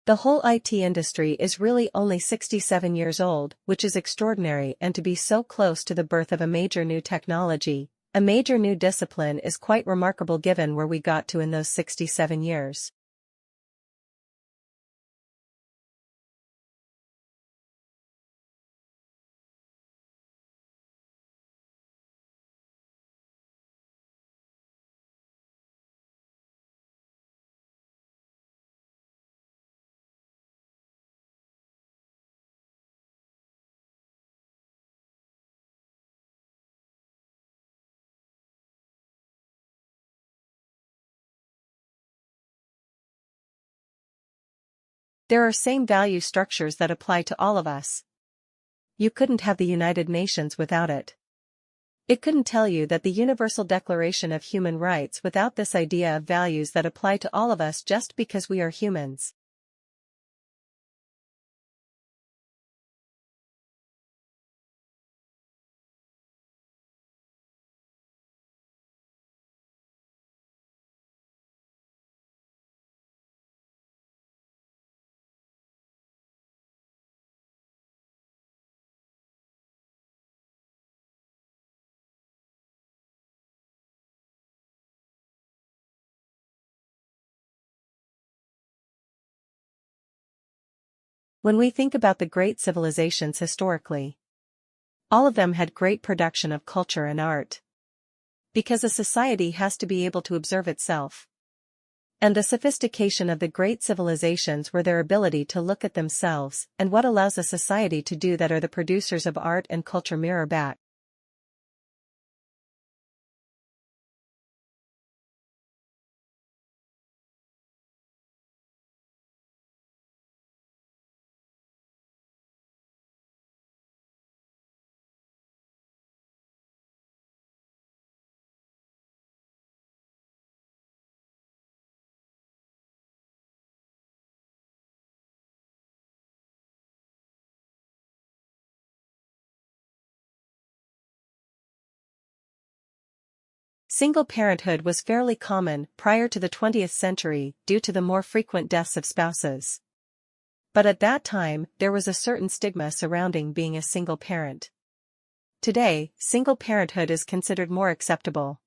The whole IT industry is really only 67 years old, which is extraordinary, and to be so close to the birth of a major new technology, a major new discipline, is quite remarkable given where we got to in those 67 years. There are same value structures that apply to all of us. You couldn't have the United Nations without it. It couldn't tell you that the Universal Declaration of Human Rights without this idea of values that apply to all of us just because we are humans. When we think about the great civilizations historically, all of them had great production of culture and art. Because a society has to be able to observe itself. And the sophistication of the great civilizations were their ability to look at themselves, and what allows a society to do that are the producers of art and culture mirror back. Single parenthood was fairly common prior to the 20th century due to the more frequent deaths of spouses. But at that time, there was a certain stigma surrounding being a single parent. Today, single parenthood is considered more acceptable.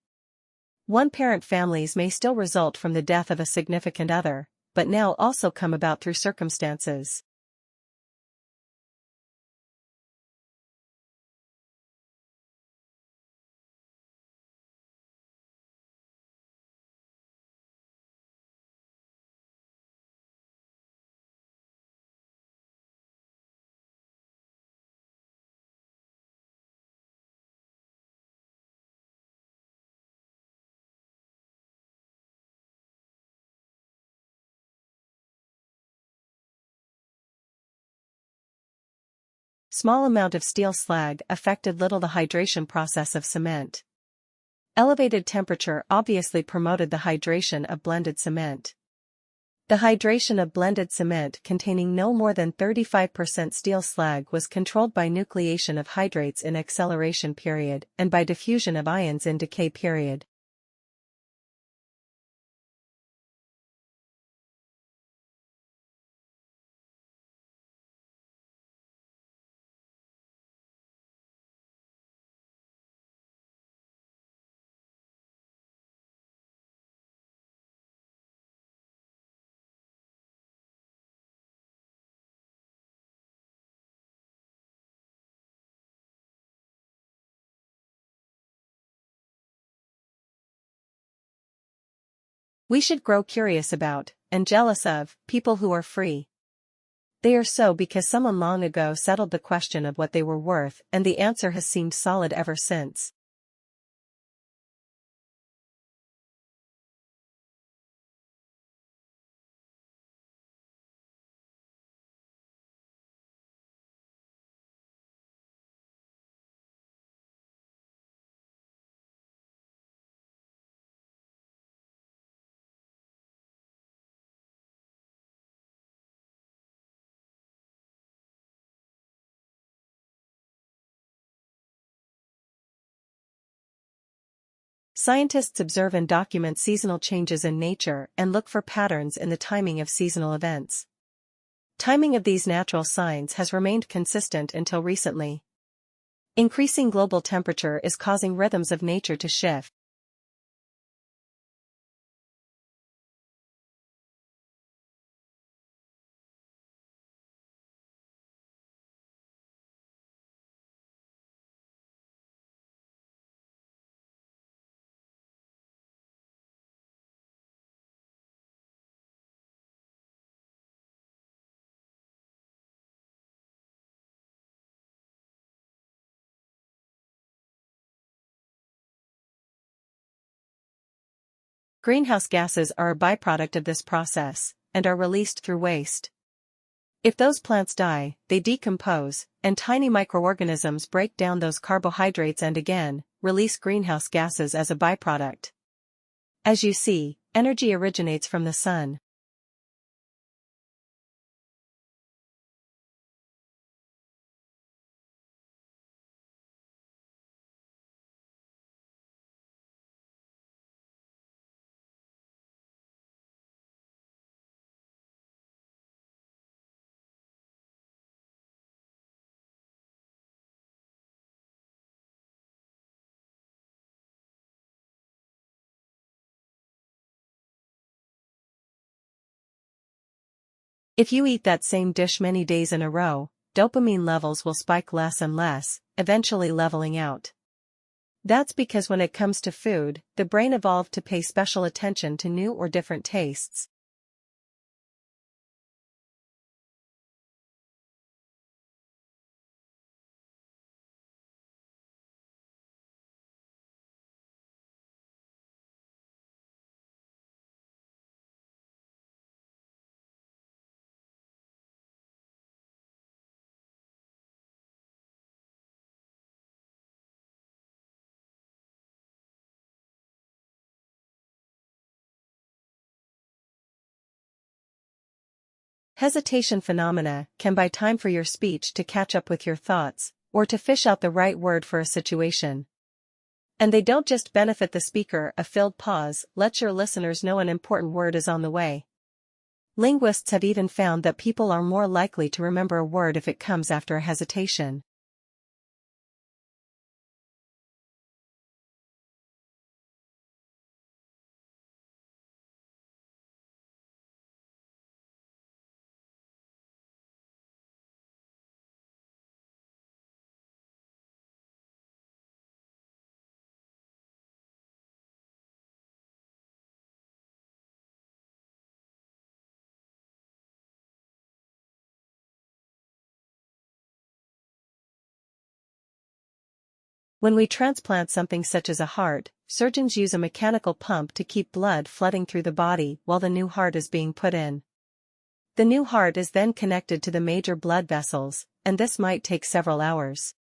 One-parent families may still result from the death of a significant other, but now also come about through circumstances. Small amount of steel slag affected little the hydration process of cement. Elevated temperature obviously promoted the hydration of blended cement. The hydration of blended cement containing no more than 35% steel slag was controlled by nucleation of hydrates in acceleration period and by diffusion of ions in decay period. We should grow curious about, and jealous of, people who are free. They are so because someone long ago settled the question of what they were worth, and the answer has seemed solid ever since. Scientists observe and document seasonal changes in nature and look for patterns in the timing of seasonal events. Timing of these natural signs has remained consistent until recently. Increasing global temperature is causing rhythms of nature to shift. Greenhouse gases are a byproduct of this process, and are released through waste. If those plants die, they decompose, and tiny microorganisms break down those carbohydrates and again, release greenhouse gases as a byproduct. As you see, energy originates from the sun. If you eat that same dish many days in a row, dopamine levels will spike less and less, eventually leveling out. That's because when it comes to food, the brain evolved to pay special attention to new or different tastes. Hesitation phenomena can buy time for your speech to catch up with your thoughts, or to fish out the right word for a situation. And they don't just benefit the speaker. A filled pause lets your listeners know an important word is on the way. Linguists have even found that people are more likely to remember a word if it comes after a hesitation. When we transplant something such as a heart, surgeons use a mechanical pump to keep blood flooding through the body while the new heart is being put in. The new heart is then connected to the major blood vessels, and this might take several hours.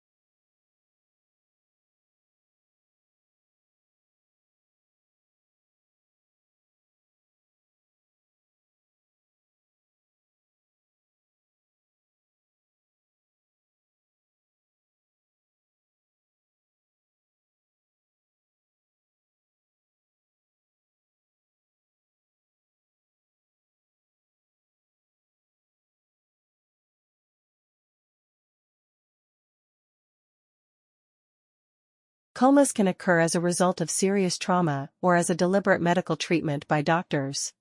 Comas can occur as a result of serious trauma or as a deliberate medical treatment by doctors.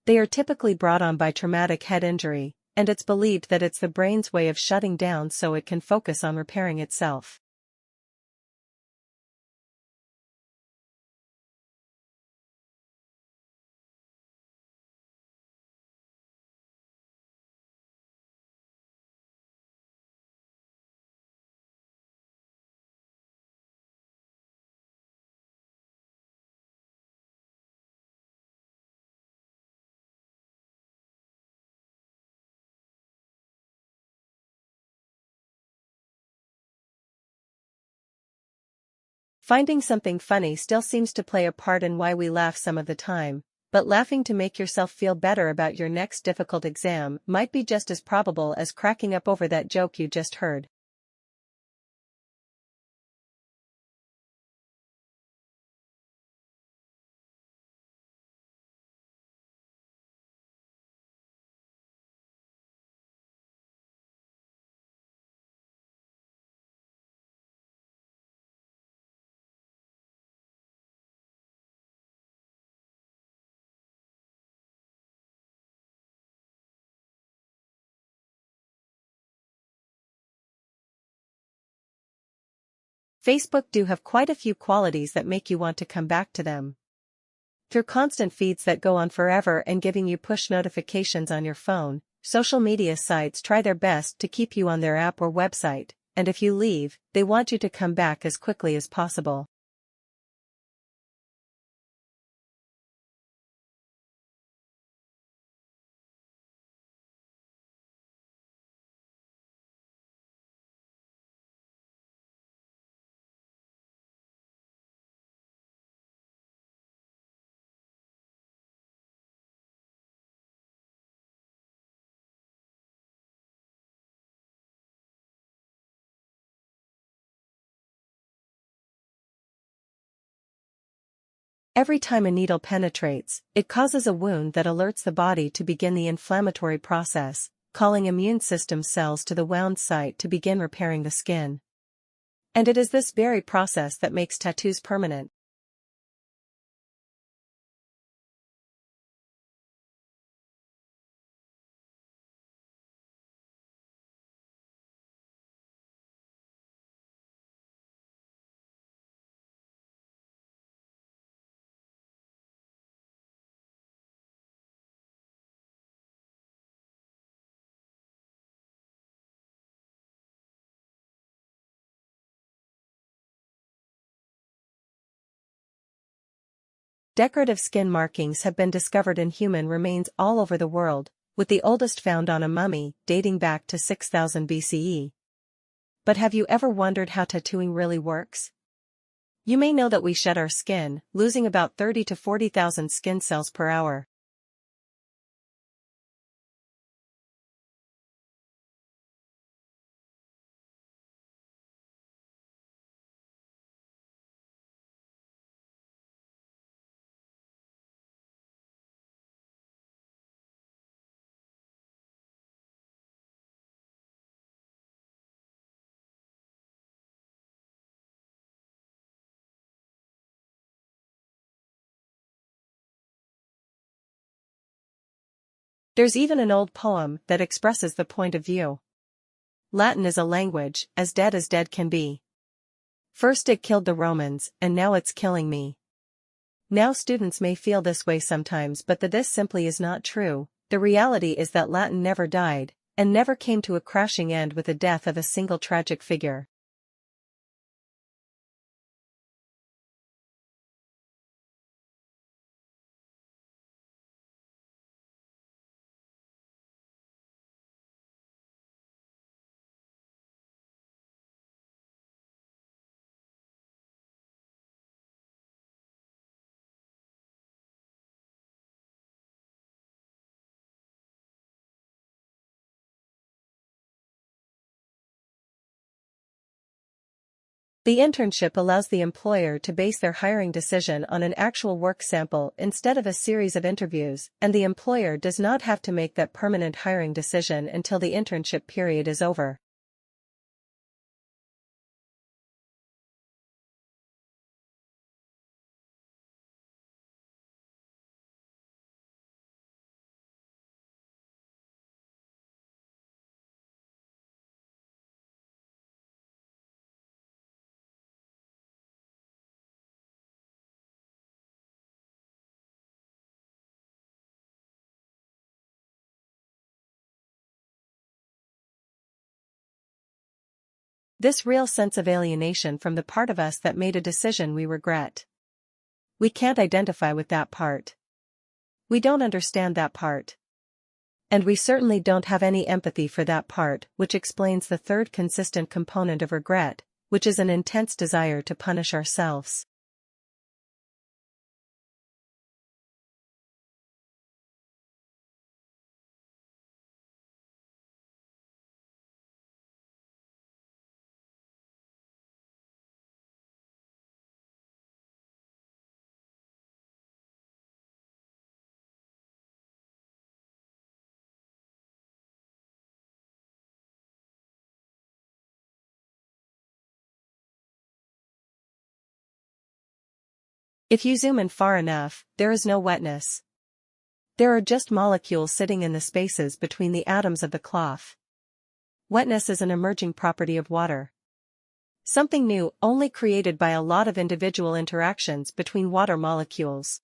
They are typically brought on by traumatic head injury, and it's believed that it's the brain's way of shutting down so it can focus on repairing itself. Finding something funny still seems to play a part in why we laugh some of the time, but laughing to make yourself feel better about your next difficult exam might be just as probable as cracking up over that joke you just heard. Facebook do have quite a few qualities that make you want to come back to them. Through constant feeds that go on forever and giving you push notifications on your phone, social media sites try their best to keep you on their app or website, and if you leave, they want you to come back as quickly as possible. Every time a needle penetrates, it causes a wound that alerts the body to begin the inflammatory process, calling immune system cells to the wound site to begin repairing the skin. And it is this very process that makes tattoos permanent. Decorative skin markings have been discovered in human remains all over the world, with the oldest found on a mummy dating back to 6000 BCE. But have you ever wondered how tattooing really works? You may know that we shed our skin, losing about 30 to 40,000 skin cells per hour. There's even an old poem that expresses the point of view. Latin is a language as dead can be. First it killed the Romans, and now it's killing me. Now students may feel this way sometimes, but this simply is not true. The reality is that Latin never died, and never came to a crashing end with the death of a single tragic figure. The internship allows the employer to base their hiring decision on an actual work sample instead of a series of interviews, and the employer does not have to make that permanent hiring decision until the internship period is over. This real sense of alienation from the part of us that made a decision we regret. We can't identify with that part. We don't understand that part. And we certainly don't have any empathy for that part, which explains the third consistent component of regret, which is an intense desire to punish ourselves. If you zoom in far enough, there is no wetness. There are just molecules sitting in the spaces between the atoms of the cloth. Wetness is an emerging property of water. Something new only created by a lot of individual interactions between water molecules.